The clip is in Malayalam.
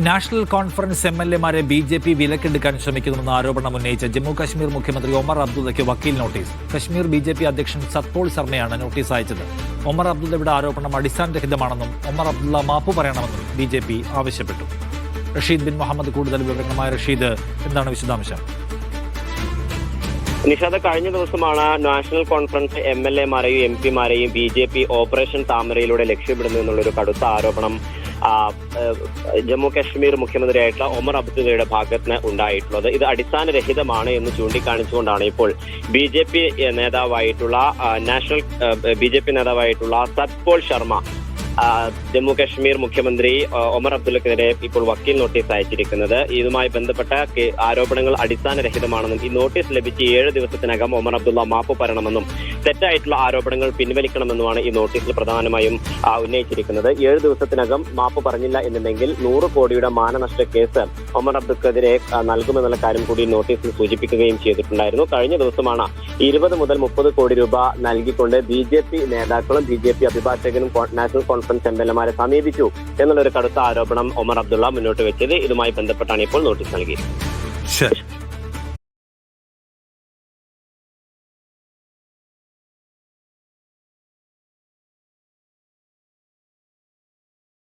നാഷണൽ കോൺഫറൻസ് MLA-മാരെ BJP വിലക്കെടുക്കാൻ ശ്രമിക്കുന്നുവെന്ന ആരോപണം ഉന്നയിച്ച ജമ്മു കശ്മീർ മുഖ്യമന്ത്രി ഒമർ അബ്ദുള്ളയ്ക്ക് വക്കീൽ നോട്ടീസ്. കശ്മീർ BJP അധ്യക്ഷൻ സത്പോൾ ശർമ്മയാണ് നോട്ടീസ് അയച്ചത്. ഒമർ അബ്ദുള്ളയുടെ ആരോപണം അടിസ്ഥാനരഹിതമാണെന്നും ഒമർ അബ്ദുള്ള മാപ്പ് പറയണമെന്നും BJP ആവശ്യപ്പെട്ടു. റഷീദ് ബിൻ മുഹമ്മദ് കൂടുതൽ വിവരങ്ങളുമായി. റഷീദ്, എന്താണ് വിശദാംശം? നിഷാദ്, കഴിഞ്ഞ ദിവസമാണ് നാഷണൽ കോൺഫറൻസ് MLA-മാരെയും MP-മാരെയും BJP ഓപ്പറേഷൻ താമരയിലൂടെ ലക്ഷ്യമിടുന്നു എന്നുള്ളൊരു കടുത്ത ആരോപണം ജമ്മു കാശ്മീർ മുഖ്യമന്ത്രിയായിട്ടുള്ള ഒമർ അബ്ദുള്ളയുടെ ഭാഗത്ത് ഉണ്ടായിട്ടുള്ളത്. ഇത് അടിസ്ഥാനരഹിതമാണ് എന്ന് ചൂണ്ടിക്കാണിച്ചുകൊണ്ടാണ് ഇപ്പോൾ BJP നേതാവായിട്ടുള്ള സത്പോൾ ശർമ്മ ജമ്മു കാശ്മീർ മുഖ്യമന്ത്രി ഒമർ അബ്ദുള്ളക്കെതിരെ ഇപ്പോൾ വക്കീൽ നോട്ടീസ് അയച്ചിരിക്കുന്നത്. ഇതുമായി ബന്ധപ്പെട്ട ആരോപണങ്ങൾ അടിസ്ഥാനരഹിതമാണെന്നും ഈ നോട്ടീസ് ലഭിച്ച് 7 ദിവസത്തിനകം ഒമർ അബ്ദുള്ള മാപ്പ് പറയണമെന്നും തെറ്റായിട്ടുള്ള ആരോപണങ്ങൾ പിൻവലിക്കണമെന്നുമാണ് ഈ നോട്ടീസിൽ പ്രധാനമായും ഉന്നയിച്ചിരിക്കുന്നത്. 7 ദിവസത്തിനകം മാപ്പ് പറഞ്ഞില്ല എന്നുണ്ടെങ്കിൽ 100 കോടിയുടെ മാനനഷ്ട കേസ് ഒമർ അബ്ദുള്ളക്കെതിരെ നൽകുമെന്നുള്ള കാര്യം കൂടി നോട്ടീസിൽ സൂചിപ്പിക്കുകയും ചെയ്തിട്ടുണ്ടായിരുന്നു. കഴിഞ്ഞ ദിവസമാണ് 20 മുതൽ 30 കോടി രൂപ നൽകിക്കൊണ്ട് BJP നേതാക്കളും BJP അഭിഭാഷകനും നാഷണൽ കോൺഫറൻസ് MLA-മാരെ സമീപിച്ചു എന്നുള്ളൊരു കടുത്ത ആരോപണം ഒമർ അബ്ദുള്ള മുന്നോട്ട് വെച്ചത്. ഇതുമായി ബന്ധപ്പെട്ടാണ് ഇപ്പോൾ നോട്ടീസ് നൽകിയത്.